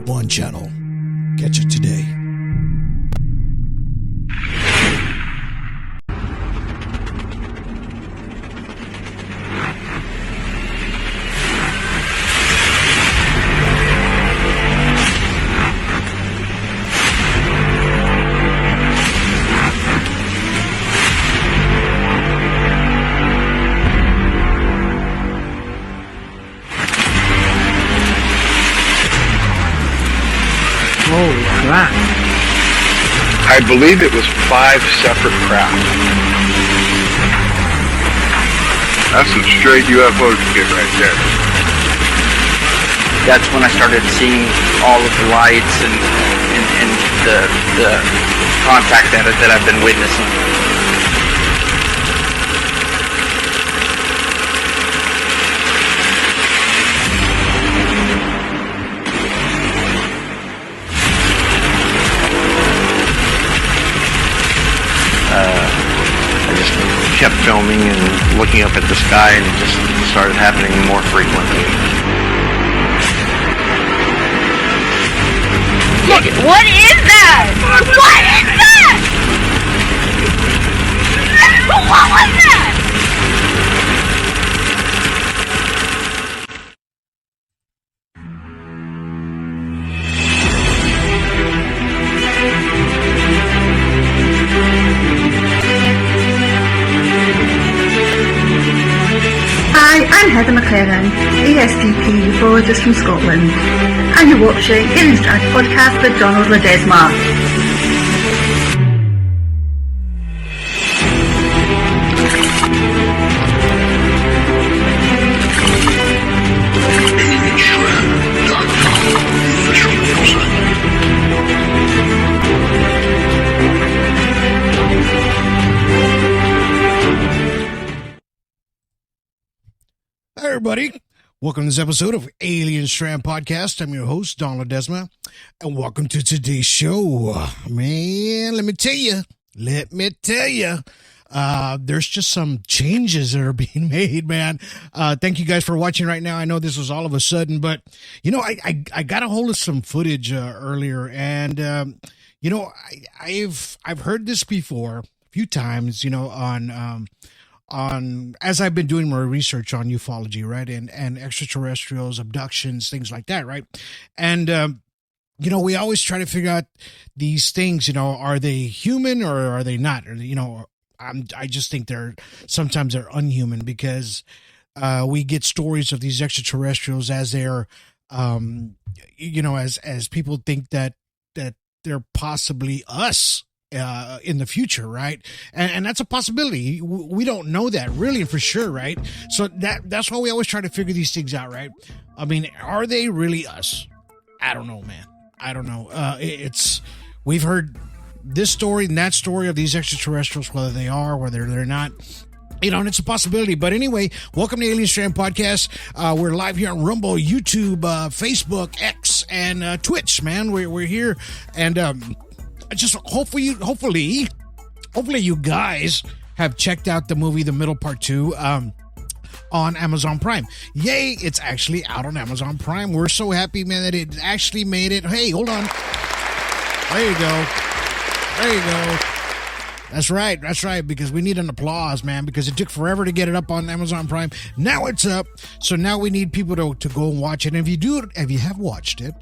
one channel. Catch it today. Holy crap. I believe it was 5 separate craft. That's some straight UFO shit right there. That's when I started seeing all of the lights and the contact that I've been witnessing. I just kept filming and looking up at the sky, and it just started happening more frequently. Look, what is that? What is that? What was that? Hi, I'm Heather McLaren, ESTP ufologist from Scotland, and you're watching Alien Strand Podcast with Donald Ledesma. Hi, everybody. Welcome to this episode of Alien Strand Podcast. I'm your host, Donald Ledesma, and welcome to today's show. Man, let me tell you, there's just some changes that are being made, man. Thank you guys for watching right now. I know this was all of a sudden, but, you know, I got a hold of some footage earlier, and, you know, I've heard this before a few times, you know, on as I've been doing more research on ufology, right, and extraterrestrials, abductions, things like that, right, and you know, we always try to figure out these things. You know, are they human or are they not? Or, you know, I just think sometimes they're unhuman, because we get stories of these extraterrestrials as they're, you know, as people think that they're possibly us. In the future, right? And that's a possibility. We don't know that really for sure, right? So that's why we always try to figure these things out, right? I mean, are they really us? I don't know, man. I don't know. We've heard this story and that story of these extraterrestrials, whether they are, whether they're not. You know, and it's a possibility. But anyway, welcome to Alien Strand Podcast. We're live here on Rumble, YouTube, Facebook, X, and Twitch, man. We're here, and just hopefully you guys have checked out the movie The Middle Part 2 on Amazon Prime. Yay, it's actually out on Amazon Prime. We're so happy, man, that it actually made it. Hey, hold on. There you go. That's right, because we need an applause, man, because it took forever to get it up on Amazon Prime. Now it's up, so now we need people to go and watch it. And if you have watched it,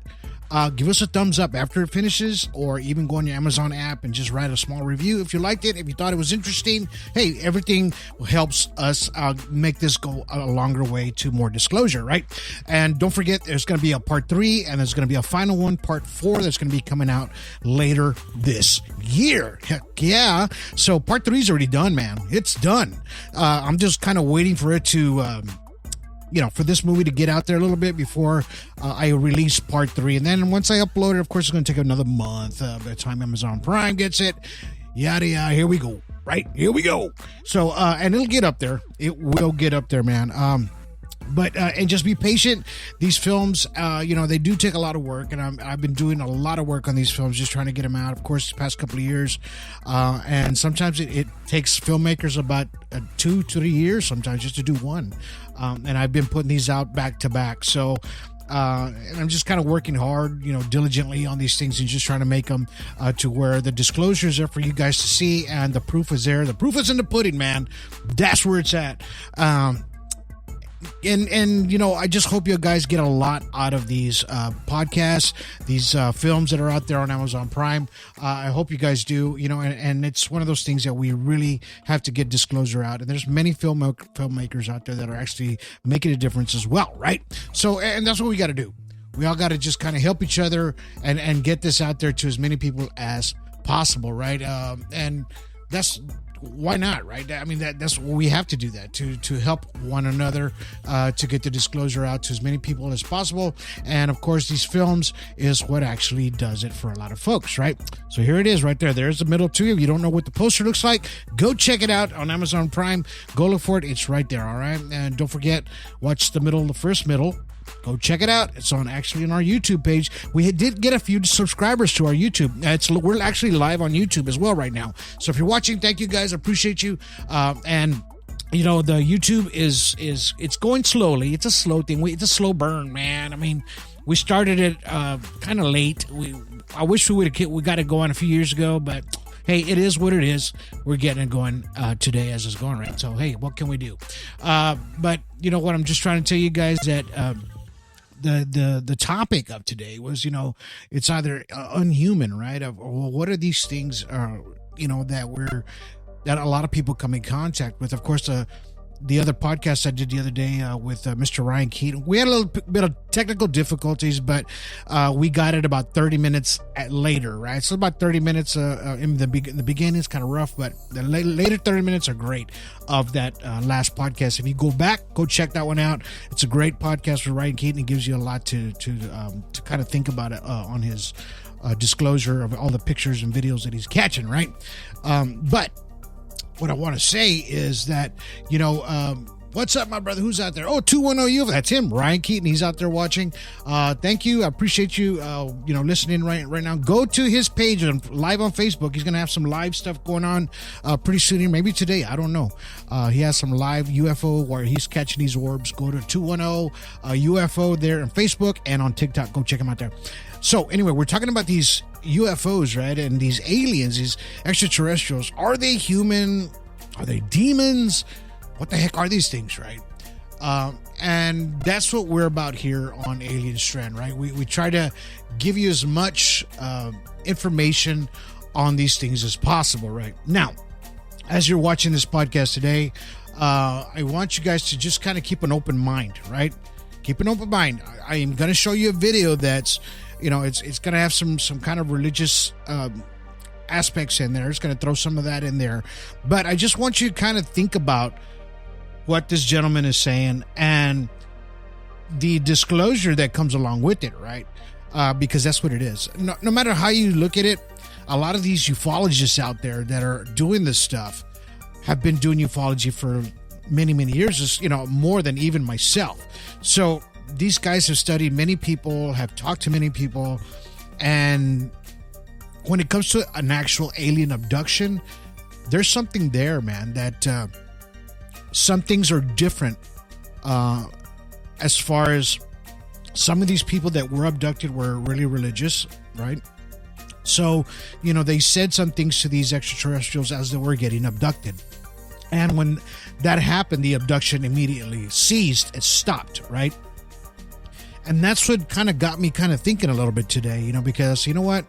give us a thumbs up after it finishes, or even go on your Amazon app and just write a small review if you liked it, if you thought it was interesting. Hey, everything helps us make this go a longer way to more disclosure, right? And don't forget, there's going to be a part 3, and there's going to be a final one, part 4, that's going to be coming out later this year. Heck yeah. So part 3 is already done, man. It's done. I'm just kind of waiting for it to you know, for this movie to get out there a little bit before I release part 3. And then once I upload it, of course, it's going to take another month by the time Amazon Prime gets it. Yada, yada, here we go. Right? Here we go. So, and it'll get up there. It will get up there, man. But and just be patient. These films, you know, they do take a lot of work, and I've been doing a lot of work on these films, just trying to get them out. Of course, the past couple of years, and sometimes it takes filmmakers about 2 to 3 years, sometimes just to do one. And I've been putting these out back to back. So And I'm just kind of working hard, diligently on these things and just trying to make them to where the disclosures are for you guys to see and the proof is there. The proof is in the pudding, man. That's where it's at. And I just hope you guys get a lot out of these podcasts, these films that are out there on Amazon Prime. I hope you guys do, and it's one of those things that we really have to get disclosure out. And there's many filmmakers out there that are actually making a difference as well, right? So, and that's what we got to do. We all got to just kind of help each other and get this out there to as many people as possible, right? And that's... why not, right? I mean, that's what we have to do, that to help one another, to get the disclosure out to as many people as possible. And of course, these films is what actually does it for a lot of folks, right? So here it is right there. There's the middle two. If you don't know what the poster looks like, go check it out on Amazon Prime. Go look for it. It's right there, all right? And don't forget, watch the first middle. Go check it out. It's on our YouTube page. We did get a few subscribers to our YouTube. We're actually live on YouTube as well right now. So if you're watching, thank you guys. I appreciate you. And the YouTube it's going slowly. It's a slow thing. It's a slow burn, man. I mean, we started it kind of late. I wish we got it going a few years ago, but hey, it is what it is. We're getting it going today as it's going, right? So, hey, what can we do? But you know what? I'm just trying to tell you guys that the topic of today was, it's either unhuman, right? Well, what are these things, that a lot of people come in contact with? Of course, the other podcast I did the other day with Mr. Ryan Keaton, we had a little bit of technical difficulties, but we got it about 30 minutes later, right? So about 30 minutes in the beginning is kind of rough, but the later 30 minutes are great of that last podcast. If you go back, go check that one out. It's a great podcast with Ryan Keaton. It gives you a lot to kind of think about it on his disclosure of all the pictures and videos that he's catching, right? But what I want to say is that, what's up, my brother? Who's out there? Oh, 210 UFO. That's him, Ryan Keaton. He's out there watching. Thank you. I appreciate you, listening right now. Go to his page live on Facebook. He's going to have some live stuff going on pretty soon here. Maybe today. I don't know. He has some live UFO where he's catching these orbs. Go to 210 UFO there on Facebook and on TikTok. Go check him out there. So anyway, we're talking about these UFOs, right? And these aliens, these extraterrestrials. Are they human? Are they demons? What the heck are these things, right? And that's what we're about here on Alien Strand, right? We try to give you as much information on these things as possible, right? Now, as you're watching this podcast today, I want you guys to just kind of keep an open mind, right? Keep an open mind. I am going to show you a video that's, it's going to have some kind of religious aspects in there. It's going to throw some of that in there. But I just want you to kind of think about what this gentleman is saying and the disclosure that comes along with it, right? Because that's what it is. No matter how you look at it, a lot of these ufologists out there that are doing this stuff have been doing ufology for many, many years, more than even myself. So these guys have studied many people, have talked to many people, and when it comes to an actual alien abduction, there's something there, man, that some things are different as far as some of these people that were abducted were really religious, right? So, they said some things to these extraterrestrials as they were getting abducted. And when that happened, the abduction immediately ceased. It stopped, right? And that's what kind of got me kind of thinking a little bit today, because, what?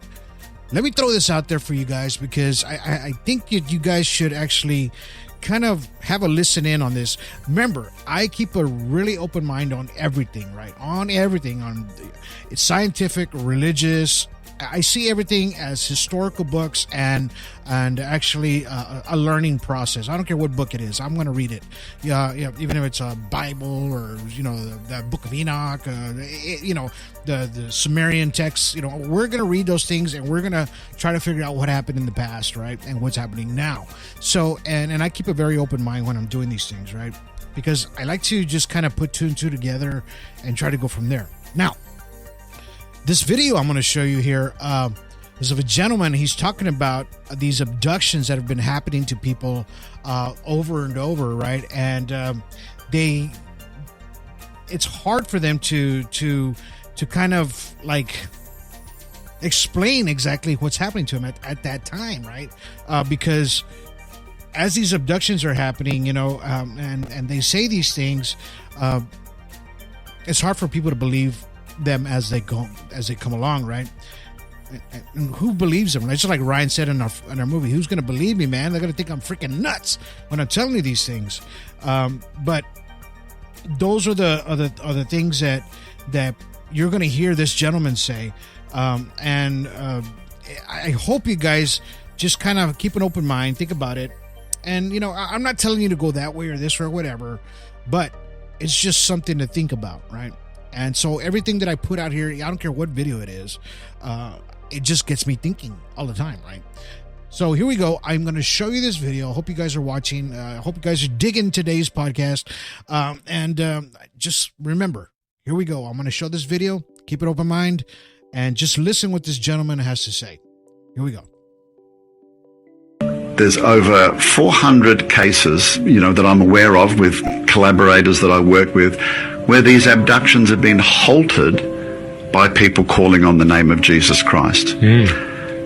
Let me throw this out there for you guys, because I think that you guys should actually kind of have a listen in on this. Remember, I keep a really open mind on everything, right? On everything. It's scientific, religious. I see everything as historical books and actually a learning process. I don't care what book it is. I'm going to read it. Yeah, even if it's a Bible or the Book of Enoch, the Sumerian texts. We're going to read those things and we're going to try to figure out what happened in the past, right, and what's happening now. So and I keep a very open mind when I'm doing these things, right, because I like to just kind of put two and two together and try to go from there. Now, this video I'm going to show you here is of a gentleman. He's talking about these abductions that have been happening to people over and over, right? And it's hard for them to kind of like explain exactly what's happening to him at that time, right? Because as these abductions are happening, and they say these things, it's hard for people to believe them as they come along, right? And who believes them? It's just like Ryan said in our movie. Who's going to believe me, man? They're going to think I'm freaking nuts when I'm telling you these things. But those are the things that you're going to hear this gentleman say. And I hope you guys just kind of keep an open mind, think about it. And, I'm not telling you to go that way or this or whatever, but it's just something to think about, right? And so everything that I put out here, I don't care what video it is, it just gets me thinking all the time, right? So here we go. I'm going to show you this video. I hope you guys are watching. I hope you guys are digging today's podcast. And just remember, here we go. I'm going to show this video. Keep an open mind and just listen what this gentleman has to say. Here we go. There's over 400 cases, that I'm aware of with collaborators that I work with, where these abductions have been halted by people calling on the name of Jesus Christ.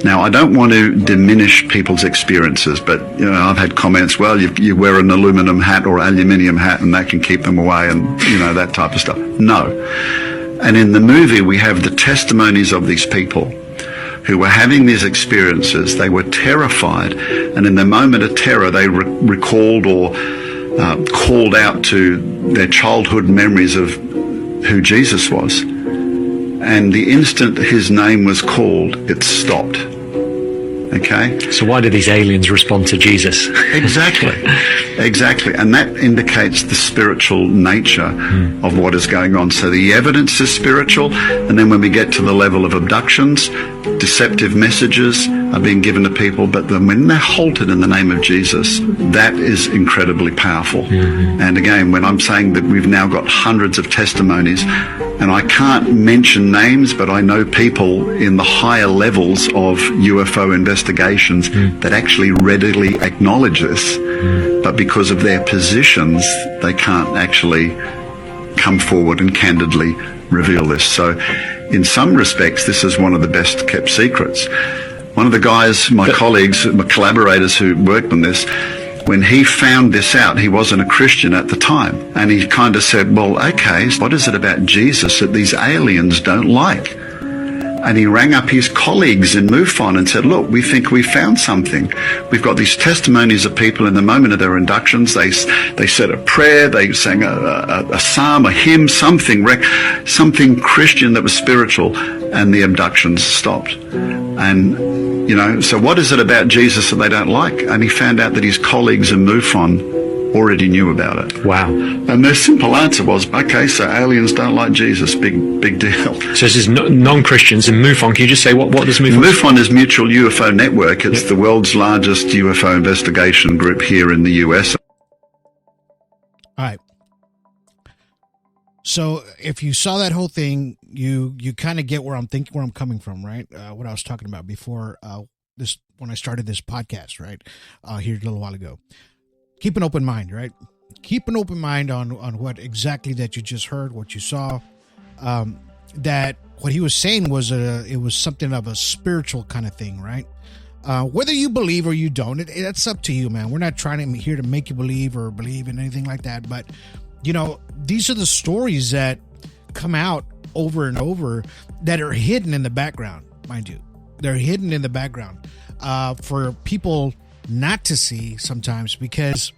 Now, I don't want to diminish people's experiences, but, I've had comments, well, you wear an aluminum hat or aluminium hat and that can keep them away and, that type of stuff. No. And in the movie, we have the testimonies of these people who were having these experiences. They were terrified, and in the moment of terror, they recalled or called out to their childhood memories of who Jesus was. And the instant his name was called, it stopped. Okay? So why do these aliens respond to Jesus? Exactly. And that indicates the spiritual nature of what is going on. So the evidence is spiritual, and then when we get to the level of abductions, deceptive messages are being given to people, but then when they're halted in the name of Jesus, that is incredibly powerful. And again, when I'm saying that we've now got hundreds of testimonies, and I can't mention names, but I know people in the higher levels of UFO investigations that actually readily acknowledge this, but because of their positions, they can't actually come forward and candidly reveal this. So in some respects, this is one of the best kept secrets. One of the guys, my colleagues, my collaborators who worked on this, when he found this out, he wasn't a Christian at the time. And he kind of said, well, okay, what is it about Jesus that these aliens don't like? And he rang up his colleagues in MUFON and said, look, we think we found something. We've got these testimonies of people in the moment of their inductions. They said a prayer, they sang a psalm, a hymn, something Christian that was spiritual, and the abductions stopped. And so what is it about Jesus that they don't like? And he found out that his colleagues in MUFON already knew about it. Wow. And their simple answer was, okay, so aliens don't like Jesus. Big deal. So this is non-Christians in MUFON. Can you just say what does MUFON? MUFON is Mutual UFO Network. It's the world's largest UFO investigation group here in the US. All right. So if you saw that whole thing, you kind of get where I'm coming from, right? What I was talking about before when I started this podcast, right? Here a little while ago. Keep an open mind, right? Keep an open mind on what exactly that you just heard, what you saw. That what he was saying was it was something of a spiritual kind of thing, right? Whether you believe or you don't, that's up to you, man. We're not here to make you believe or believe in anything like that. But, these are the stories that come out over and over that are hidden in the background, mind you. They're hidden in the background for people not to see sometimes, because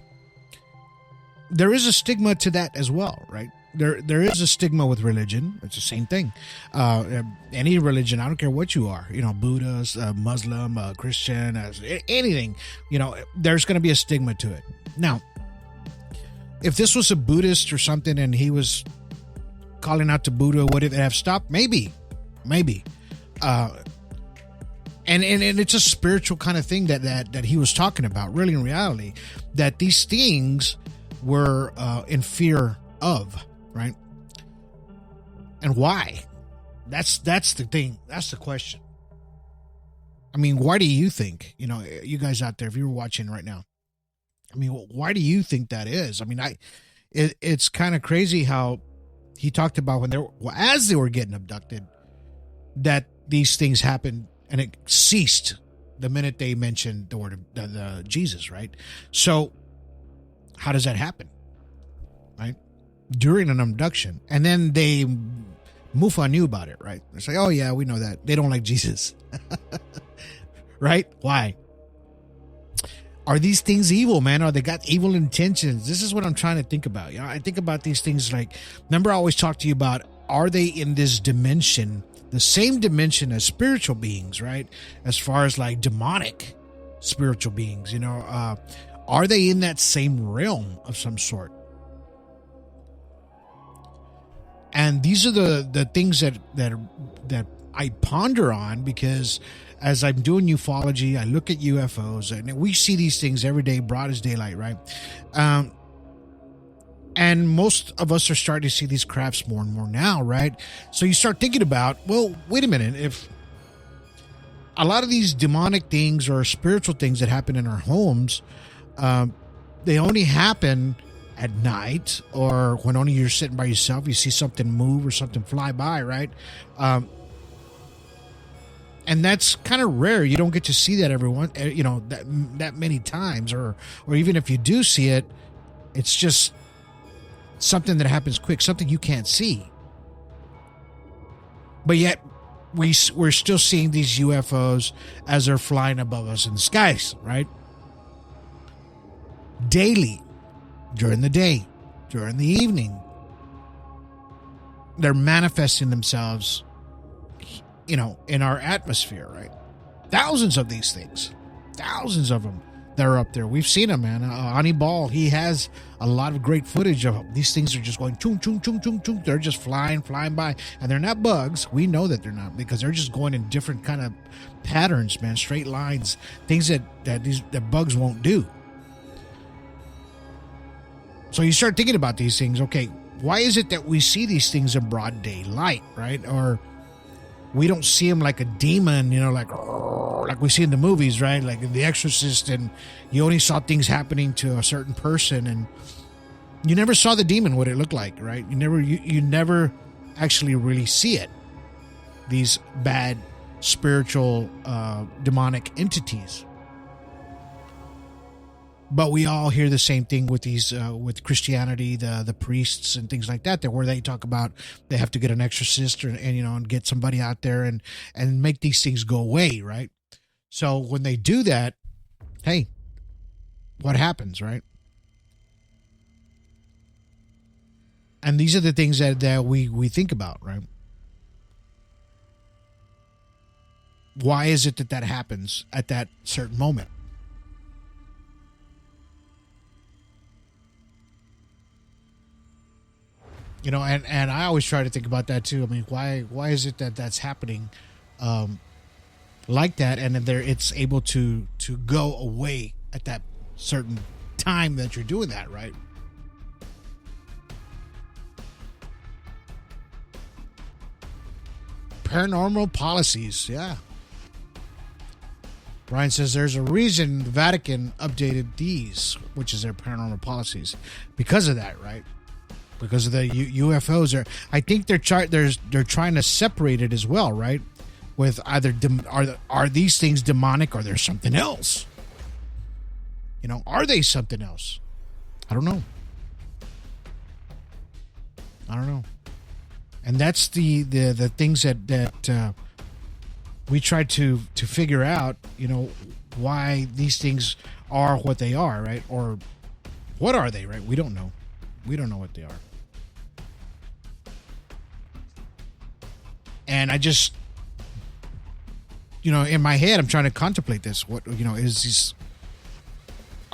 there is a stigma to that as well, right? There is a stigma with religion. It's the same thing. Any religion, I don't care what you are, Buddhist, Muslim, Christian, anything, there's going to be a stigma to it. Now, if this was a Buddhist or something and he was calling out to Buddha, would it have stopped? Maybe. And it's a spiritual kind of thing that he was talking about, really, in reality, that these things were in fear of, right? And why? That's the thing. That's the question. I mean, why do you think, you guys out there, if you're watching right now, I mean, why do you think that is? I mean, it's kind of crazy how he talked about when as they were getting abducted, that these things happened, and it ceased the minute they mentioned the word of Jesus, right? So how does that happen, right? During an abduction, and then Mufa knew about it, right? It's like, oh yeah, we know that they don't like Jesus. Right? Why? Are these things evil, man? Are they got evil intentions? This is what I'm trying to think about. I think about these things like, remember I always talk to you about, are they in this dimension, the same dimension as spiritual beings, right? As far as like demonic spiritual beings, are they in that same realm of some sort? And these are the things that I ponder on, because as I'm doing ufology, I look at UFOs, and we see these things every day, broad as daylight, right? And most of us are starting to see these crafts more and more now, right? So you start thinking about, well, wait a minute, if a lot of these demonic things or spiritual things that happen in our homes, they only happen at night, or when only you're sitting by yourself, you see something move or something fly by, right? And that's kind of rare. You don't get to see that that many times, or even if you do see it, it's just something that happens quick, something you can't see. But yet we're still seeing these UFOs as they're flying above us in the skies, right? Daily, during the day, during the evening, they're manifesting themselves, in our atmosphere, right? Thousands of these things, thousands of them that are up there. We've seen them, man. Ani Ball, he has a lot of great footage of them. These things are just going chung, chung, chung, chung, chung. They're just flying by. And they're not bugs. We know that they're not, because they're just going in different kind of patterns, man. Straight lines, things that bugs won't do. So you start thinking about these things. Okay, why is it that we see these things in broad daylight, right? Or we don't see them like a demon, like we see in the movies, right? Like in The Exorcist, and you only saw things happening to a certain person, and you never saw the demon, what it looked like, right? You never actually really see it. These bad spiritual demonic entities. But we all hear the same thing with these, with Christianity, the priests and things like that, where they talk about they have to get an exorcist and get somebody out there and make these things go away, right? So when they do that, hey, what happens, right? And these are the things that we think about, right? Why is it that happens at that certain moment? And I always try to think about that too. I mean, why is it that that's happening like that, and then it's able to go away at that certain time that you're doing that, right? Paranormal policies, yeah. Brian says there's a reason the Vatican updated these, which is their paranormal policies, because of that, right? Because of the UFOs. I think they're trying to separate it as well, right? With either are these things demonic, or there's something else? Are they something else? I don't know. And that's the things that we try to figure out. Why these things are what they are, right? Or what are they, right? We don't know. We don't know what they are. And I just, in my head, I'm trying to contemplate this. What, are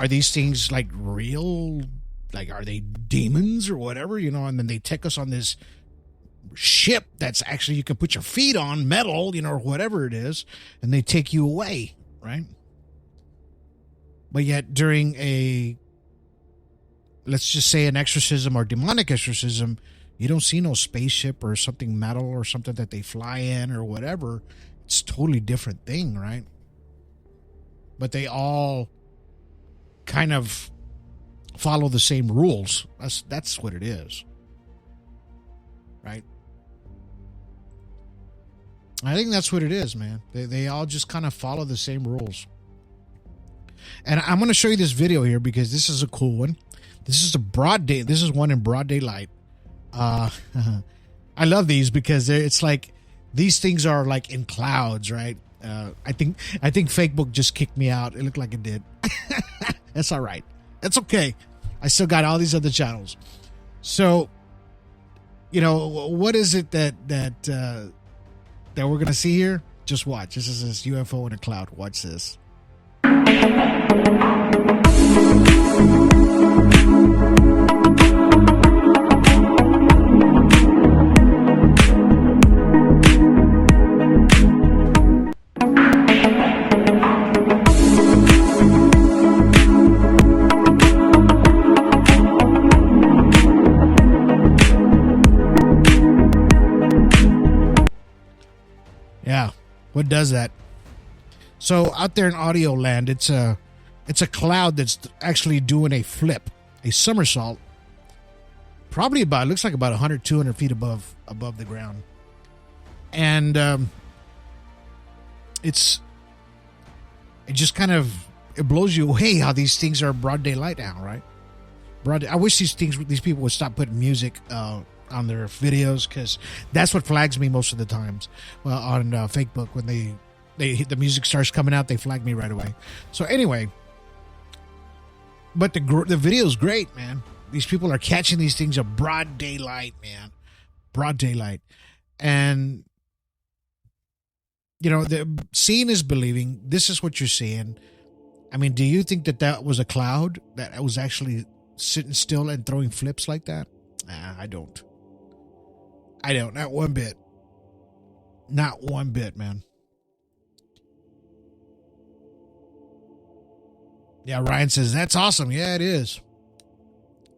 these things like real? Like, are they demons or whatever, and then they take us on this ship that's actually, you can put your feet on metal, or whatever it is, and they take you away, right? But yet during let's just say an exorcism or demonic exorcism, you don't see no spaceship or something metal or something that they fly in or whatever. It's a totally different thing, right? But they all kind of follow the same rules. That's what it is. right? I think that's what it is, man. They all just kind of follow the same rules. And I'm going to show you this video here because this is a cool one. This is a broad day. This is one in broad daylight. I love these because it's like these things are like in clouds, right? I think Facebook just kicked me out. It looked like it did. That's all right. That's okay. I still got all these other channels. So, you know, what is it that we're going to see here? Just watch. This is this UFO in a cloud. Watch this. Yeah. What does that? So out there in audio land, it's a cloud that's actually doing a flip, a somersault, probably about, it looks like about 100, 200 feet above the ground. And it just kind of, it blows you away how these things are broad daylight now, right? I wish these people would stop putting music on their videos, because that's what flags me most of the times. Well, on Facebook, when the music starts coming out, they flag me right away. So anyway, but the video is great, man. These people are catching these things at broad daylight, man. Broad daylight. And, you know, the seeing is believing. This is what you're seeing. I mean, do you think that was a cloud that was actually sitting still and throwing flips like that? I don't. Not one bit. Not one bit, man. Yeah, Ryan says, that's awesome. Yeah, it is.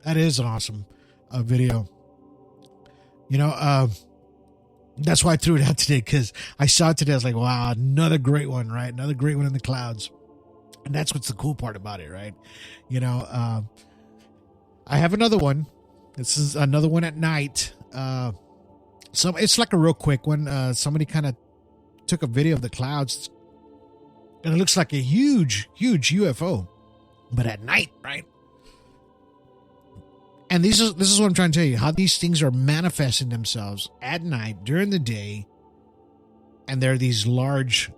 That is an awesome video. You know, that's why I threw it out today, because I saw it today. I was like, wow, another great one, right? Another great one in the clouds. And that's what's the cool part about it, right? You know, I have another one. This is another one at night. So it's like a real quick one. Somebody kind of took a video of the clouds, and it looks like a huge, huge UFO, but at night, right? And this is what I'm trying to tell you, how these things are manifesting themselves at night, during the day, and there are these large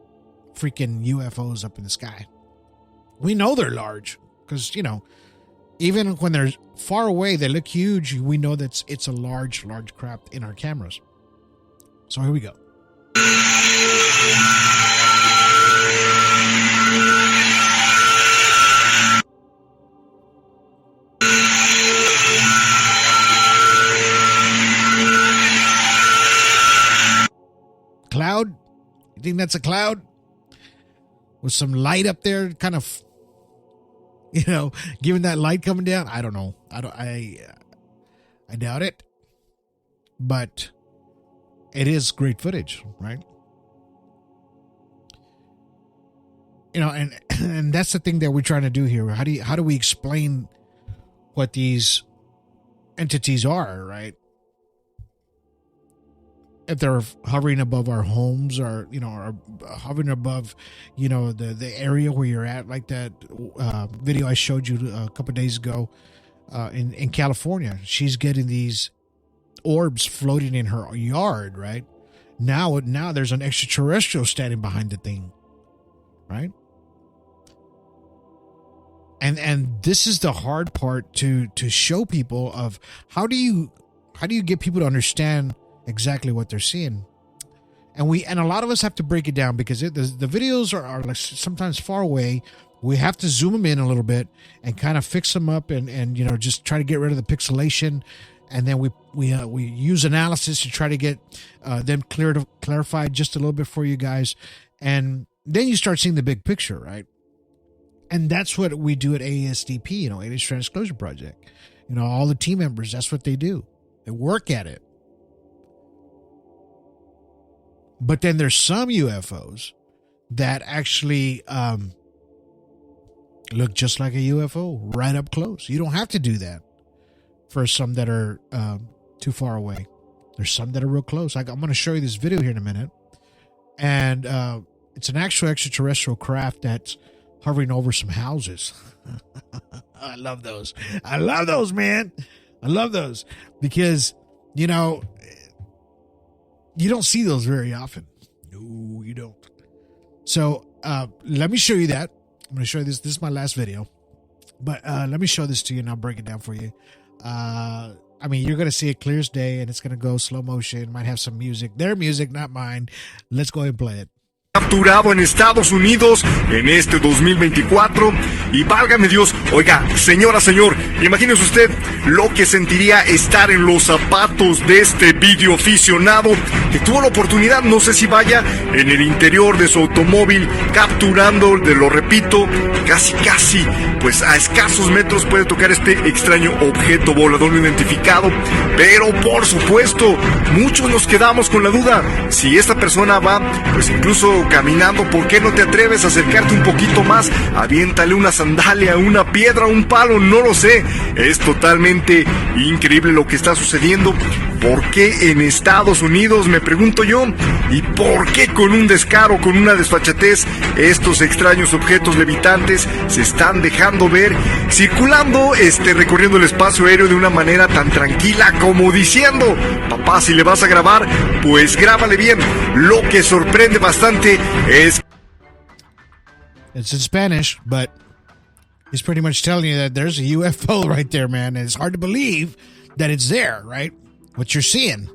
freaking UFOs up in the sky. We know they're large because, you know, even when they're far away, they look huge. We know that it's a large, large craft in our cameras. So here we go. Cloud? You think that's a cloud? With some light up there, kind of, you know, giving that light coming down? I don't know. I doubt it. But it is great footage, right? You know, and that's the thing that we're trying to do here. How do we explain what these entities are, right? If they're hovering above our homes, or, you know, or hovering above, you know, the area where you're at, like that video I showed you a couple of days ago in California. She's getting these orbs floating in her yard, right? Now there's an extraterrestrial standing behind the thing, right? And this is the hard part to show people of how do you get people to understand exactly what they're seeing. And a lot of us have to break it down, because the videos are like sometimes far away. We have to zoom them in a little bit and kind of fix them up and you know, just try to get rid of the pixelation. And then we use analysis to try to get them clarified just a little bit for you guys. And then you start seeing the big picture, right? And that's what we do at ASDP, you know, Alien Disclosure Project. You know, all the team members, that's what they do. They work at it. But then there's some UFOs that actually look just like a UFO right up close. You don't have to do that for some that are too far away. There's some that are real close. I'm going to show you this video here in a minute. And it's an actual extraterrestrial craft that's hovering over some houses. I love those. I love those, man. I love those because, you know, you don't see those very often. No, you don't. So let me show you that. I'm going to show you this. This is my last video. But let me show this to you and I'll break it down for you. I mean, you're going to see it clear as day and it's going to go slow motion. Might have some music. Their music, not mine. Let's go ahead and play it. Capturado en Estados Unidos en este 2024 y válgame Dios, oiga, señora, señor, imagínese usted lo que sentiría estar en los zapatos de este videoaficionado que tuvo la oportunidad, no sé si vaya en el interior de su automóvil capturando, lo repito, casi, pues a escasos metros puede tocar este extraño objeto volador no identificado, pero por supuesto, muchos nos quedamos con la duda, si esta persona va, pues incluso caminando, ¿por qué no te atreves a acercarte un poquito más? Aviéntale una sandalia, una piedra, un palo, no lo sé. Es totalmente increíble lo que está sucediendo. ¿Por qué en Estados Unidos, me pregunto yo? ¿Y por qué con un descaro, con una desfachatez, estos extraños objetos levitantes se están dejando ver, circulando, recorriendo el espacio aéreo de una manera tan tranquila como diciendo, papá, si le vas a grabar, pues grábale bien. Lo que sorprende bastante es... It's in Spanish, but he's pretty much telling you that there's a UFO right there, man. And it's hard to believe that it's there, right? What you're seeing.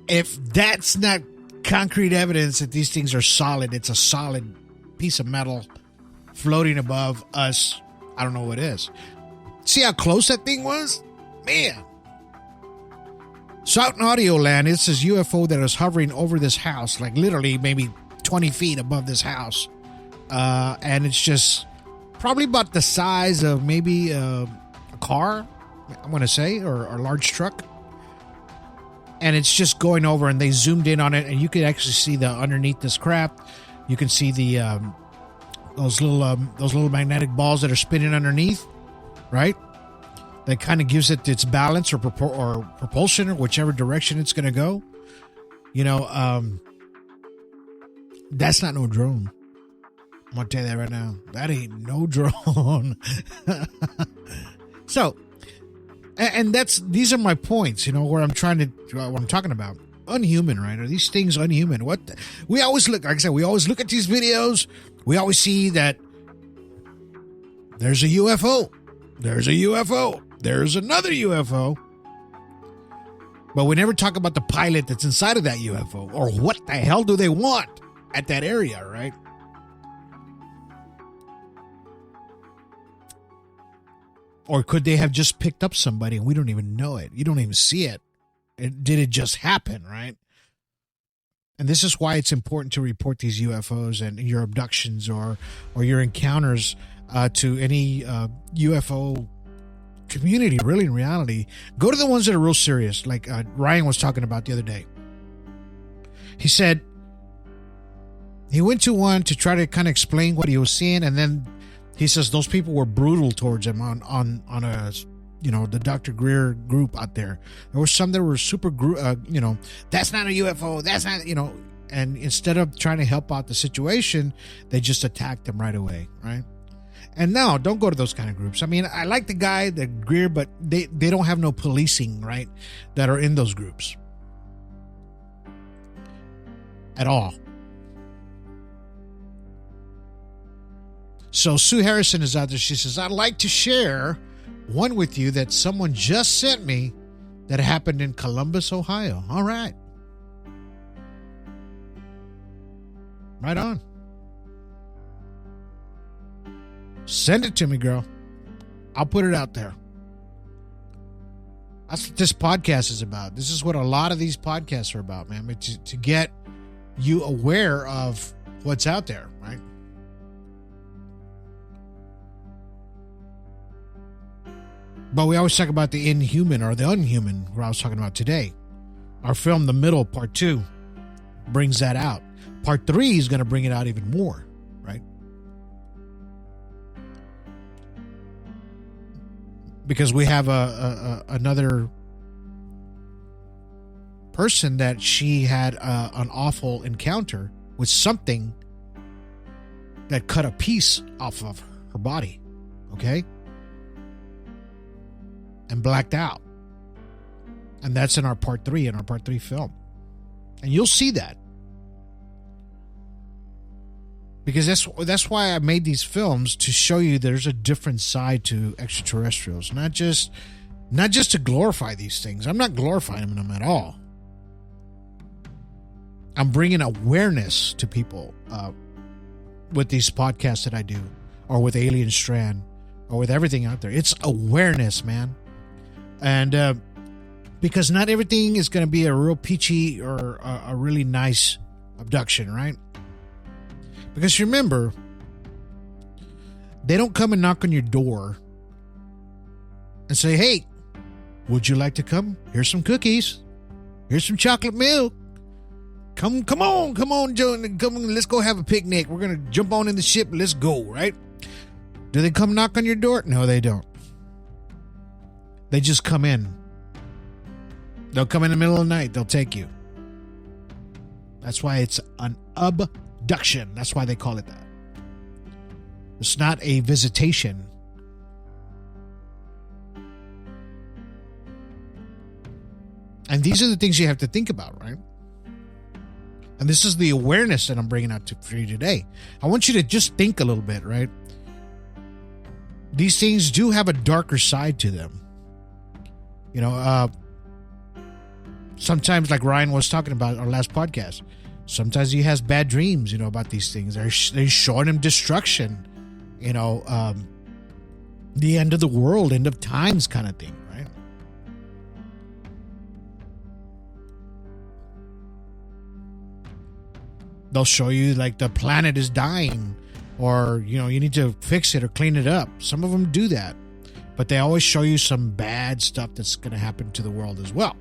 If that's not concrete evidence that these things are solid, it's a solid piece of metal floating above us, I don't know what is. See how close that thing was? Man. So out in audio land, it's this UFO that is hovering over this house, like literally maybe 20 feet above this house. And it's just probably about the size of maybe a car, I want to say, or a large truck. And it's just going over, and they zoomed in on it, and you could actually see the underneath this crap. You can see the those little magnetic balls that are spinning underneath, right? That kind of gives it its balance or propulsion or whichever direction it's going to go. You know, that's not no drone. I'm going to tell you that right now. That ain't no drone. So, and these are my points, you know, where I'm what I'm talking about. Unhuman, right? Are these things unhuman? We always look, like I said, we always look at these videos. We always see that there's a UFO. There's a UFO. There's another UFO. But we never talk about the pilot that's inside of that UFO or what the hell do they want at that area, right? Or could they have just picked up somebody and we don't even know it? You don't even see it. Did it just happen, right? And this is why it's important to report these UFOs and your abductions or your encounters to any UFO community, really, in reality. Go to the ones that are real serious, like Ryan was talking about the other day. He said he went to one to try to kind of explain what he was seeing, and then he says those people were brutal towards him on a, you know, the Dr. Greer group out there. There were some that were super, you know, that's not a UFO, that's not, you know, and instead of trying to help out the situation, they just attacked him right away, right? And no, don't go to those kind of groups. I mean, I like the guy, the Greer, but they don't have no policing, right, that are in those groups at all. So Sue Harrison is out there. She says, I'd like to share one with you that someone just sent me that happened in Columbus, Ohio. All right. Right on. Send it to me, girl. I'll put it out there. That's what this podcast is about. This is what a lot of these podcasts are about, man. To get you aware of what's out there, right? But we always talk about the inhuman or the unhuman, what I was talking about today. Our film, The Middle, Part 2, brings that out. Part 3 is going to bring it out even more, right? because we have another person that she had an awful encounter with something that cut a piece off of her body, okay? And blacked out. And that's in our part 3 film. And you'll see that. Because that's why I made these films, to show you there's a different side to extraterrestrials. Not just to glorify these things. I'm not glorifying them at all. I'm bringing awareness to people with these podcasts that I do, or with Alien Strand, or with everything out there. It's awareness, man. And because not everything is going to be a real peachy or a really nice abduction, right? Because remember, they don't come and knock on your door and say, hey, would you like to come? Here's some cookies. Here's some chocolate milk. Come on, Joe. Come on, let's go have a picnic. We're going to jump on in the ship. Let's go, right? Do they come knock on your door? No, they don't. They just come in. They'll come in the middle of the night. They'll take you. That's why it's an abduction. That's why they call it that. It's not a visitation. And these are the things you have to think about, right? And this is the awareness that I'm bringing out for you today. I want you to just think a little bit, right? These things do have a darker side to them. You know, sometimes, like Ryan was talking about our last podcast, sometimes he has bad dreams, you know, about these things. They're showing him destruction, you know, the end of the world, end of times kind of thing, right? They'll show you like the planet is dying, or, you know, you need to fix it or clean it up. Some of them do that, but they always show you some bad stuff that's going to happen to the world as well.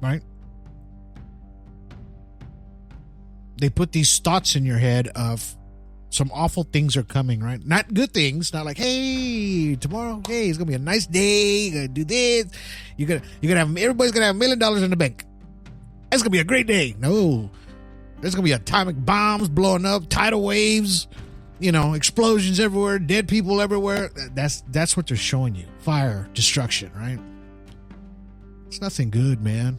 Right? They put these thoughts in your head of some awful things are coming, right? Not good things, not like, hey, tomorrow, hey, it's gonna be a nice day, you're gonna do this, you're gonna have, everybody's gonna have $1 million in the bank. It's gonna be a great day. No. There's gonna be atomic bombs blowing up, tidal waves, you know, explosions everywhere, dead people everywhere. That's what they're showing you. Fire, destruction, right? It's nothing good, man.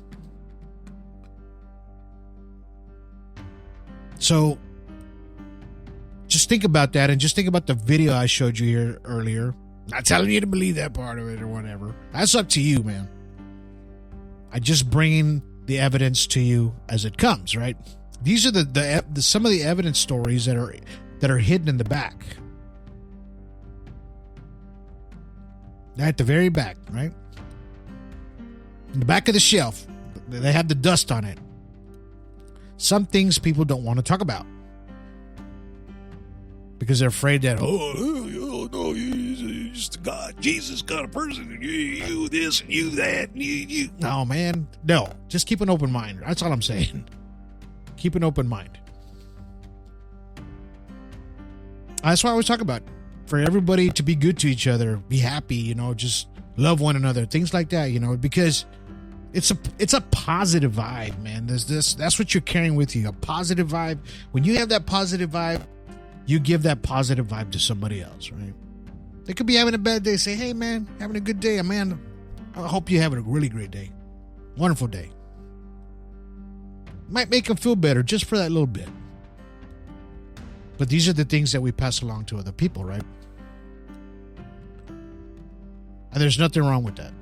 So just think about that, and just think about the video I showed you here earlier. Not telling you to believe that part of it or whatever. That's up to you, man. I just bringing the evidence to you as it comes, right? These are the some of the evidence stories that are hidden in the back. At the very back, right? In the back of the shelf, they have the dust on it. Some things people don't want to talk about because they're afraid that, no, you're just a God, Jesus kind of person, you this and you that, and you. No, man, no. Just keep an open mind. That's all I'm saying. Keep an open mind. That's why I always talk about, for everybody to be good to each other, be happy, you know, just love one another, things like that, you know, because it's a positive vibe, man. That's what you're carrying with you, a positive vibe. When you have that positive vibe, you give that positive vibe to somebody else, right? They could be having a bad day. Say, hey, man, having a good day, man. I hope you're having a really great day. Wonderful day. Might make them feel better just for that little bit. But these are the things that we pass along to other people, right? And there's nothing wrong with that.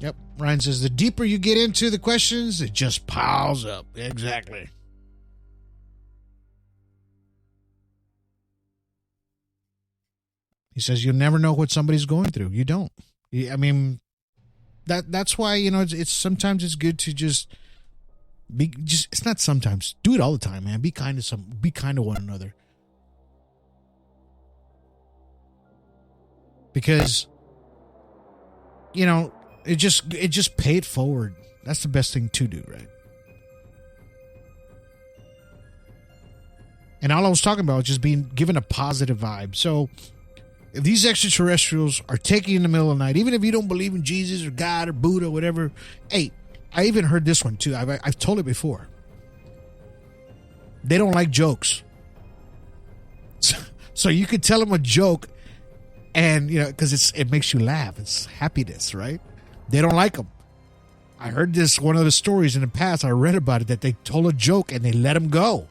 Yep. Ryan says, the deeper you get into the questions, it just piles up. Exactly. He says, you'll never know what somebody's going through. You don't. I mean, that's why, you know, it's sometimes it's good to just it's not sometimes. Do it all the time, man. Be kind to one another. Because, you know, it just pay it forward. That's the best thing to do, right? And all I was talking about was just being given a positive vibe. So if these extraterrestrials are taking you in the middle of the night, even if you don't believe in Jesus or God or Buddha or whatever, hey, I even heard this one too. I've told it before. They don't like jokes. So you could tell them a joke and, you know, because it makes you laugh. It's happiness, right? They don't like them. I heard one of the stories in the past. I read about it that they told a joke and they let them go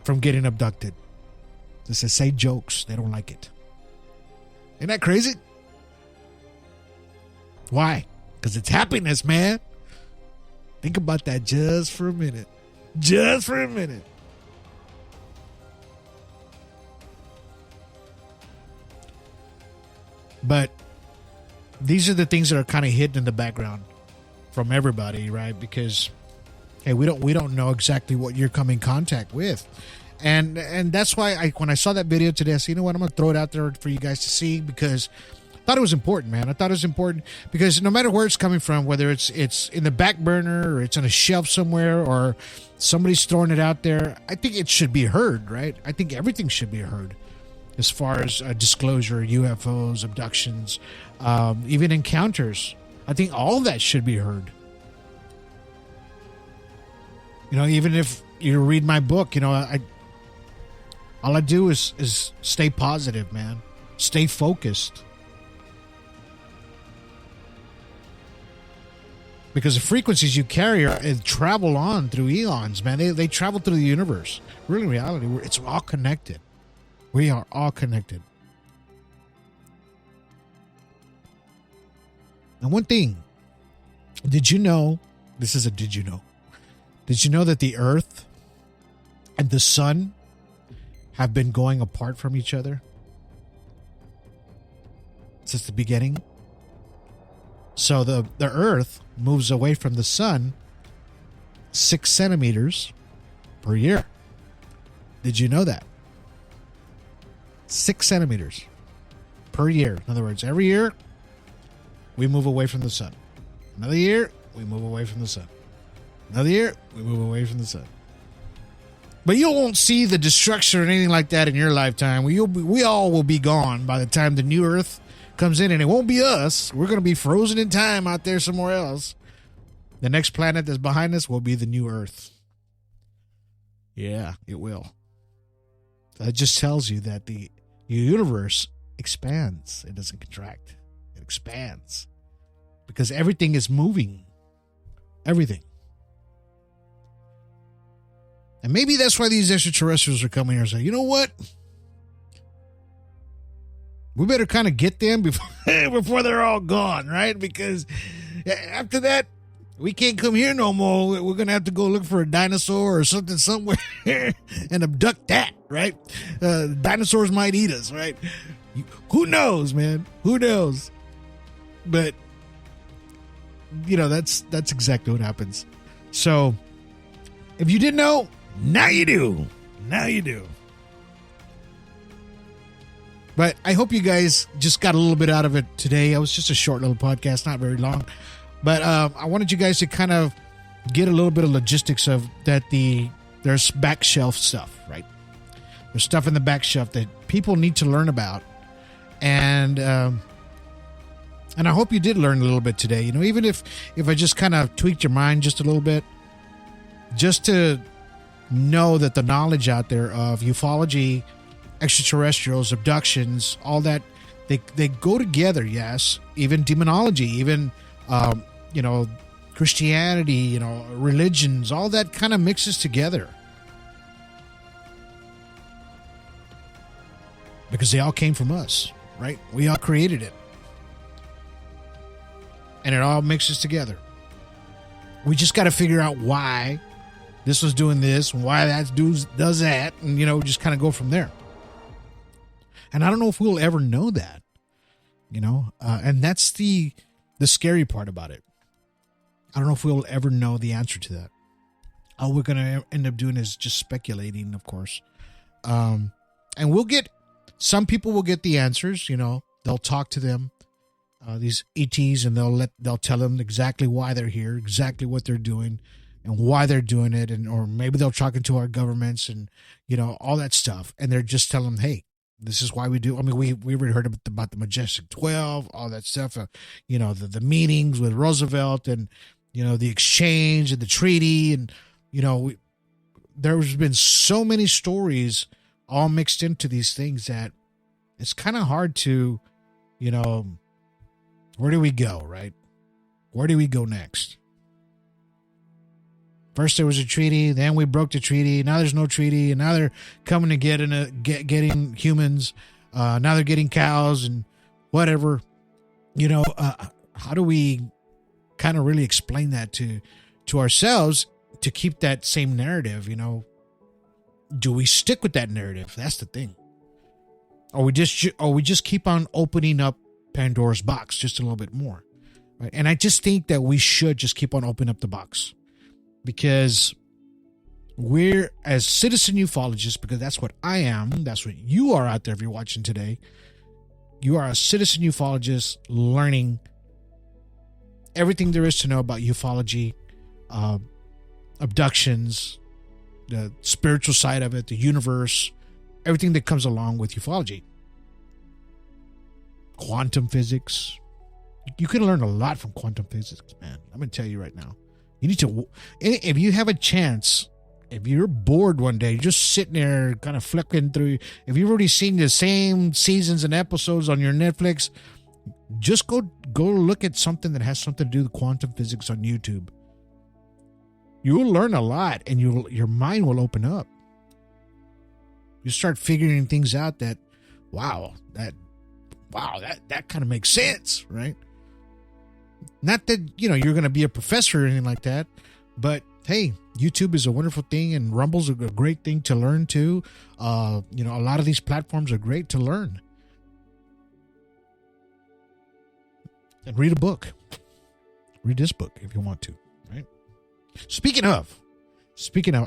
from getting abducted. They said, say jokes. They don't like it. Isn't that crazy? Why? Because it's happiness, man. Think about that just for a minute. Just for a minute. But these are the things that are kind of hidden in the background from everybody, right? Because, hey, we don't know exactly what you're coming in contact with. And that's why when I saw that video today, I said, you know what, I'm going to throw it out there for you guys to see, because I thought it was important, man. I thought it was important because no matter where it's coming from, whether it's in the back burner or it's on a shelf somewhere or somebody's throwing it out there, I think it should be heard, right? I think everything should be heard as far as disclosure, UFOs, abductions, even encounters. I think all that should be heard. You know, even if you read my book, you know, all I do is stay positive, man. Stay focused. Because the frequencies you carry travel on through eons, man. They travel through the universe. Really, in reality, it's all connected. We are all connected. And one thing, did you know that the Earth and the Sun have been going apart from each other since the beginning? So the Earth moves away from the Sun 6 centimeters per year. Did you know that? 6 centimeters per year. In other words, every year we move away from the Sun. Another year we move away from the Sun. Another year we move away from the Sun. But you won't see the destruction or anything like that in your lifetime. We all will be gone by the time the new Earth comes in, and it won't be us. We're going to be frozen in time out there somewhere else. The next planet that's behind us will be the new Earth. Yeah, it will. That just tells you that the universe expands. It doesn't contract. It expands. Because everything is moving. Everything. And maybe that's why these extraterrestrials are coming here and saying, you know what? We better kind of get them before they're all gone, right? Because after that, we can't come here no more. We're going to have to go look for a dinosaur or something somewhere and abduct that, right? Dinosaurs might eat us, right? Who knows, man? Who knows? But, you know, that's exactly what happens. So, if you didn't know, now you do. Now you do. But I hope you guys just got a little bit out of it today. It was just a short little podcast, not very long. But I wanted you guys to kind of get a little bit of logistics of that. There's back shelf stuff, right? There's stuff in the back shelf that people need to learn about. And I hope you did learn a little bit today. You know, even if I just kind of tweaked your mind just a little bit, just to know that the knowledge out there of ufology, extraterrestrials, abductions, all that, they go together. Yes, even demonology, even you know, Christianity, you know, religions, all that kind of mixes together because they all came from us, right? We all created it, and it all mixes together. We just got to figure out why this was doing this and why that does that, and, you know, just kind of go from there. And I don't know if we'll ever know that, you know, and that's the scary part about it. I don't know if we'll ever know the answer to that. All we're going to end up doing is just speculating, of course. And some people will get the answers, you know, they'll talk to them. these ETs, and they'll tell them exactly why they're here, exactly what they're doing, and why they're doing it, and or maybe they'll talk into our governments and all that stuff, and they're just telling them, hey, this is why we do. I mean, we already heard about the Majestic 12, all that stuff. The meetings with Roosevelt, and the exchange and the treaty, and there's been so many stories all mixed into these things that it's kind of hard to, where do we go, right? Where do we go next? First there was a treaty, then we broke the treaty. Now there's no treaty, and now they're coming to getting humans. Now they're getting cows and whatever. How do we kind of really explain that to ourselves to keep that same narrative? Do we stick with that narrative? That's the thing. Or we just keep on opening up Pandora's box just a little bit more, right? And I just think that we should just keep on opening up the box. Because we're, as citizen ufologists, because that's what I am, that's what you are out there if you're watching today, you are a citizen ufologist learning everything there is to know about ufology, abductions, the spiritual side of it, the universe, everything that comes along with ufology. Quantum physics. You can learn a lot from quantum physics, man. I'm going to tell you right now. You need to, if you have a chance, if you're bored one day, just sitting there kind of flicking through, if you've already seen the same seasons and episodes on your Netflix, just go look at something that has something to do with quantum physics on YouTube. You will learn a lot, and your mind will open up. You start figuring things out that kind of makes sense, right? Not that, you're going to be a professor or anything like that, but hey, YouTube is a wonderful thing, and Rumble's a great thing to learn too. A lot of these platforms are great to learn. And read a book. Read this book if you want to, right? Speaking of,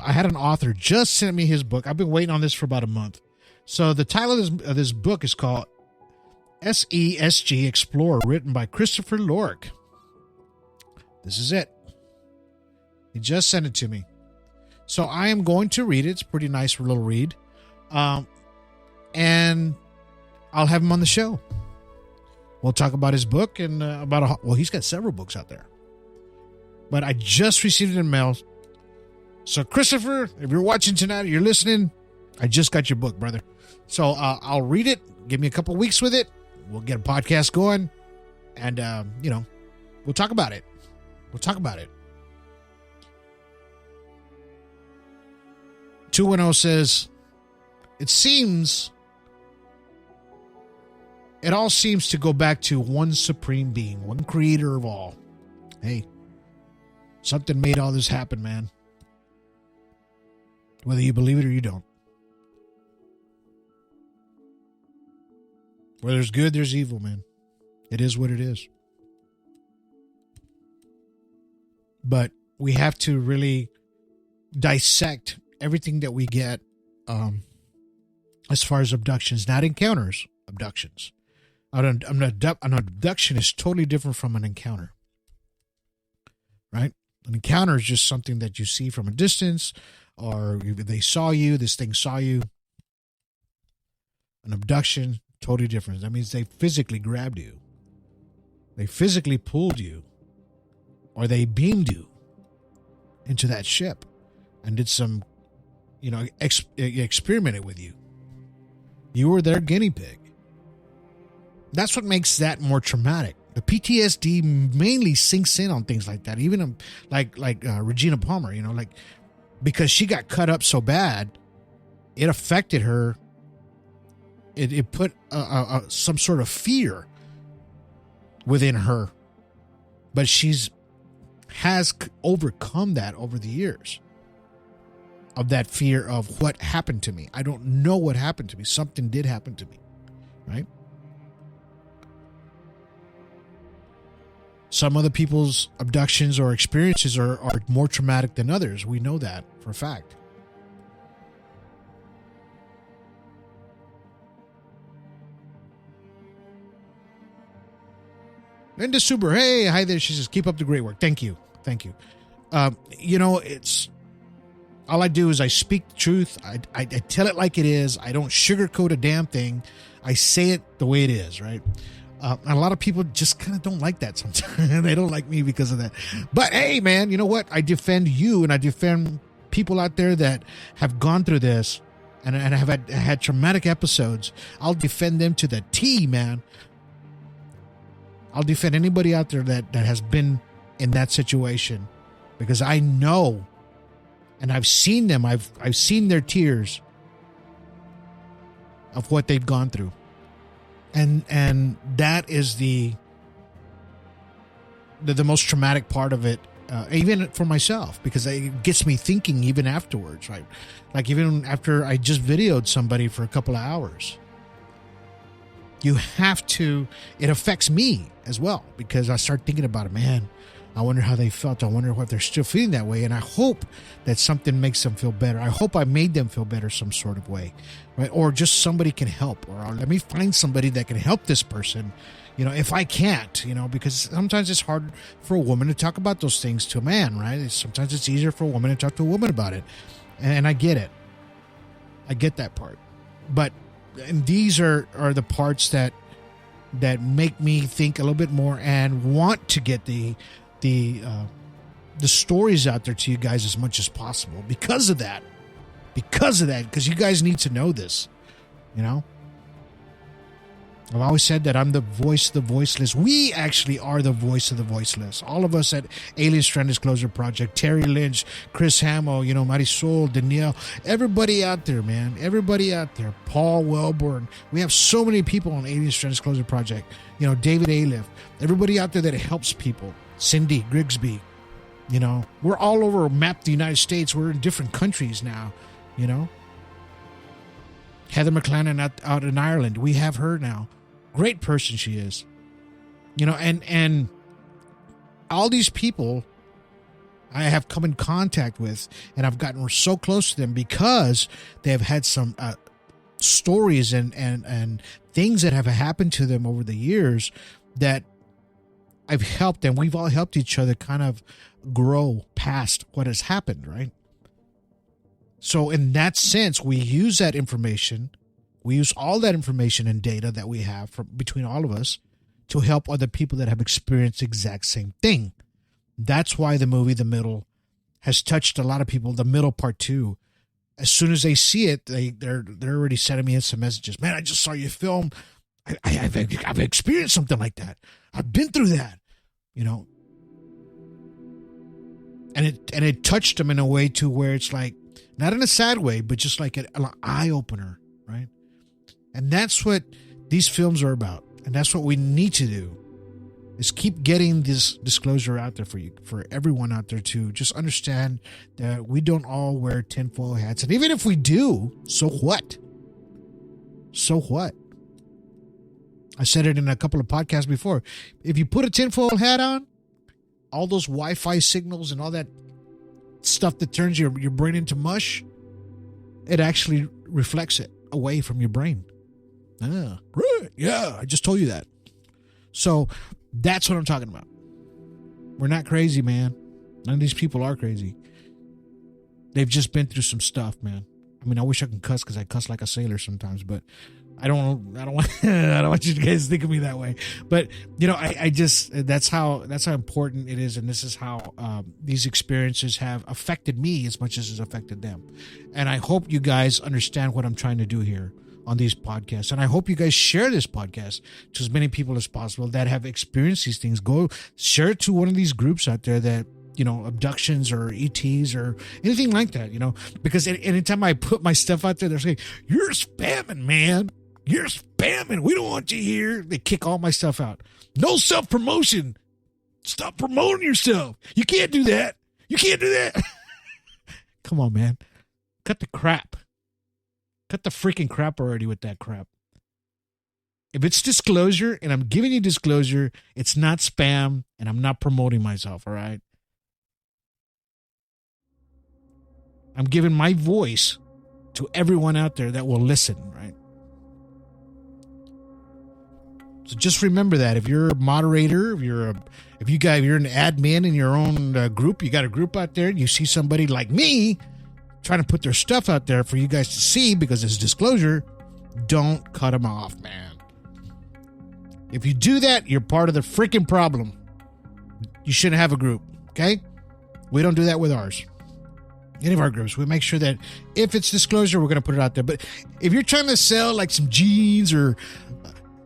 I had an author just sent me his book. I've been waiting on this for about a month. So the title of this book is called SESG Explorer, written by Christopher Lork. This is it. He just sent it to me. So I am going to read it. It's a pretty nice little read. And I'll have him on the show. We'll talk about his book and he's got several books out there. But I just received it in mail. So Christopher, if you're watching tonight or you're listening, I just got your book, brother. So I'll read it. Give me a couple weeks with it. We'll get a podcast going. And, we'll talk about it. We'll talk about it. 210 says, it all seems to go back to one supreme being, one creator of all. Hey, something made all this happen, man. Whether you believe it or you don't. Where there's good, there's evil, man. It is what it is. But we have to really dissect everything that we get as far as abductions, not encounters, abductions. An abduction is totally different from an encounter, right? An encounter is just something that you see from a distance, or they saw you, this thing saw you. An abduction, totally different. That means they physically grabbed you. They physically pulled you, or they beamed you into that ship and did some, experimented with you. You were their guinea pig. That's what makes that more traumatic. The PTSD mainly sinks in on things like that. Even like Regina Palmer, because she got cut up so bad, it affected her. It put some sort of fear within her, but has overcome that over the years. Of that fear of what happened to me. I don't know what happened to me. Something did happen to me, right? Some other people's abductions or experiences are more traumatic than others. We know that for a fact. Linda Suber, hey, hi there. She says, keep up the great work. Thank you. It's all I do is I speak the truth. I tell it like it is. I don't sugarcoat a damn thing. I say it the way it is, right? And a lot of people just kind of don't like that sometimes. They don't like me because of that. But hey, man, you know what? I defend you, and I defend people out there that have gone through this and have had traumatic episodes. I'll defend them to the T, man. I'll defend anybody out there that has been in that situation, because I know, and I've seen them. I've seen their tears of what they've gone through. And that is the most traumatic part of it, even for myself, because it gets me thinking even afterwards, right? Like even after I just videoed somebody for a couple of hours, you have to, it affects me as well, because I start thinking about it, man, I wonder how they felt. I wonder if they're still feeling that way. And I hope that something makes them feel better. I hope I made them feel better some sort of way, right? Or just somebody can help, or let me find somebody that can help this person, if I can't, because sometimes it's hard for a woman to talk about those things to a man, right? Sometimes it's easier for a woman to talk to a woman about it. And I get it. I get that part. But and these are the parts that make me think a little bit more and want to get the stories out there to you guys as much as possible because of that, because you guys need to know this. I've always said that I'm the voice of the voiceless. We actually are the voice of the voiceless. All of us at Alien Strand Disclosure Project, Terry Lynch, Chris Hamill, Marisol, Danielle, everybody out there, man. Everybody out there. Paul Wellborn. We have so many people on Alien Strand Disclosure Project. David Aliff. Everybody out there that helps people. Cindy Grigsby. We're all over map the United States. We're in different countries now, Heather McClanahan out in Ireland. We have her now. Great person she is. And all these people I have come in contact with, and I've gotten so close to them because they have had some stories and things that have happened to them over the years that I've helped, and we've all helped each other kind of grow past what has happened, right? So in that sense, we use that information. We use all that information and data that we have from between all of us to help other people that have experienced the exact same thing. That's why the movie The Middle has touched a lot of people. The middle part too. As soon as they see it, they're already sending me some messages. Man, I just saw your film. I've experienced something like that. I've been through that, and it touched them in a way to where it's like, not in a sad way, but just like an eye opener, right? And that's what these films are about, and that's what we need to do, is keep getting this disclosure out there for everyone out there to just understand that we don't all wear tinfoil hats, and even if we do, so what? So what? I said it in a couple of podcasts before. If you put a tinfoil hat on, all those Wi-Fi signals and all that stuff that turns your brain into mush, it actually reflects it away from your brain. Ah, right. Yeah, I just told you that. So that's what I'm talking about. We're not crazy, man. None of these people are crazy. They've just been through some stuff, man. I mean, I wish I could cuss because I cuss like a sailor sometimes, but I don't want I don't want you guys to think of me that way. But I just that's how important it is, and this is how these experiences have affected me as much as it's affected them. And I hope you guys understand what I'm trying to do here on these podcasts, and I hope you guys share this podcast to as many people as possible that have experienced these things. Go share it to one of these groups out there that abductions or ETs or anything like that, because anytime I put my stuff out there, they're saying, you're spamming, man. You're spamming. We don't want you here. They kick all my stuff out. No self-promotion. Stop promoting yourself. You can't do that. You can't do that. Come on, man. Cut the crap. Cut the freaking crap already with that crap. If it's disclosure and I'm giving you disclosure, it's not spam and I'm not promoting myself, all right? I'm giving my voice to everyone out there that will listen, right? So just remember that if you're a moderator, if you're an admin in your own group, you got a group out there, you see somebody like me trying to put their stuff out there for you guys to see because it's disclosure, don't cut them off, man. If you do that, you're part of the freaking problem. You shouldn't have a group, okay? We don't do that with ours. Any of our groups, we make sure that if it's disclosure, we're going to put it out there. But if you're trying to sell like some jeans or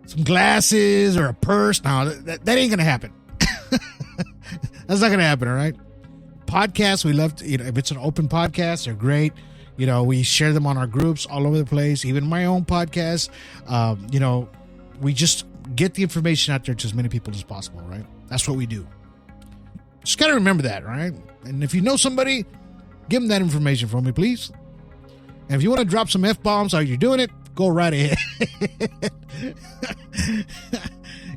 some glasses or a purse, no, that ain't going to happen. That's not going to happen, all right? Podcasts, we love to, if it's an open podcast, they're great. We share them on our groups all over the place, even my own podcast. We just get the information out there to as many people as possible, right? That's what we do. Just got to remember that, right? And if you know somebody, give them that information for me, please. And if you want to drop some F-bombs while you're doing it, go right ahead.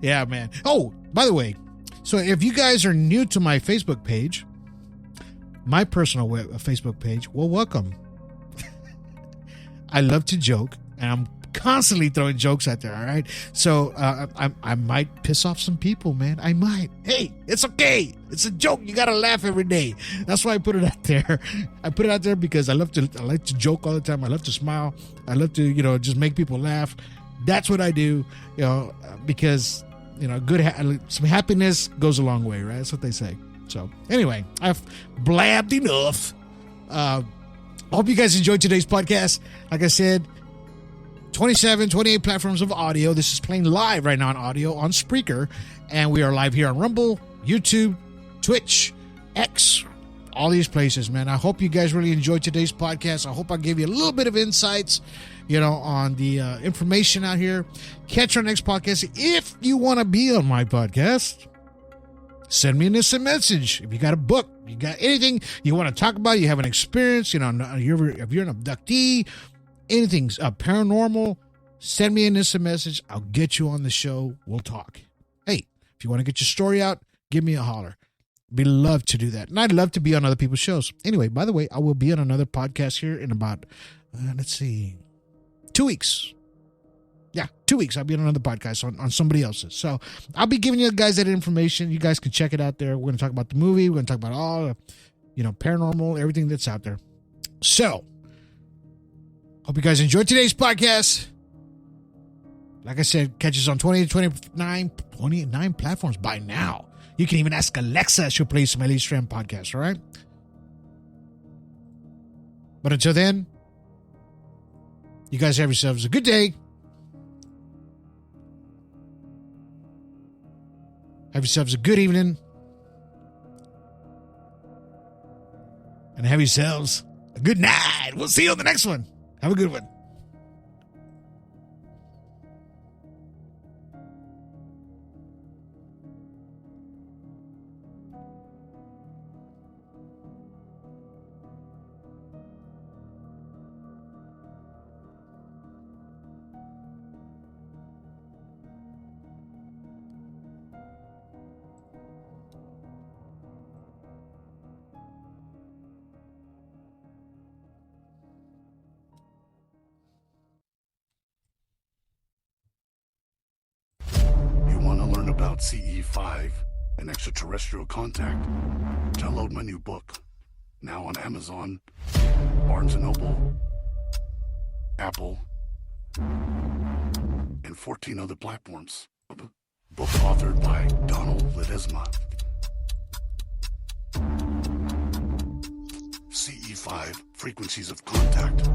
Yeah, man. Oh, by the way, so if you guys are new to my Facebook page, my personal Facebook page, well, welcome. I love to joke, and I'm constantly throwing jokes out there, all right? So I might piss off some people, man. I might. Hey, it's okay. It's a joke. You got to laugh every day. That's why I put it out there. I put it out there because I like to joke all the time. I love to smile. I love to, just make people laugh. That's what I do, because, some happiness goes a long way, right? That's what they say. So anyway, I've blabbed enough. I hope you guys enjoyed today's podcast. Like I said, 28 platforms of audio. This is playing live right now on audio on Spreaker. And we are live here on Rumble, YouTube, Twitch, X, all these places, man. I hope you guys really enjoyed today's podcast. I hope I gave you a little bit of insights, on the information out here. Catch our next podcast. If you want to be on my podcast, send me an instant message. If you got a book, you got anything you want to talk about, you have an experience, if you're an abductee, anything paranormal, send me an instant message. I'll get you on the show. We'll talk. Hey, if you want to get your story out, give me a holler. Be love to do that. And I'd love to be on other people's shows. Anyway, by the way, I will be on another podcast here in about, 2 weeks. Yeah, 2 weeks. I'll be on another podcast on somebody else's. So I'll be giving you guys that information. You guys can check it out there. We're going to talk about the movie. We're going to talk about all, paranormal, everything that's out there. So, hope you guys enjoyed today's podcast. Like I said, catch us on 29 platforms by now. You can even ask Alexa. She'll play some Ellie Strand podcasts, all right? But until then, you guys have yourselves a good day. Have yourselves a good evening. And have yourselves a good night. We'll see you on the next one. Have a good one. CE5 and extraterrestrial contact. Download my new book, now on Amazon, Barnes & Noble, Apple, and 14 other platforms. Book authored by Donald Ledesma. CE5, Frequencies of Contact.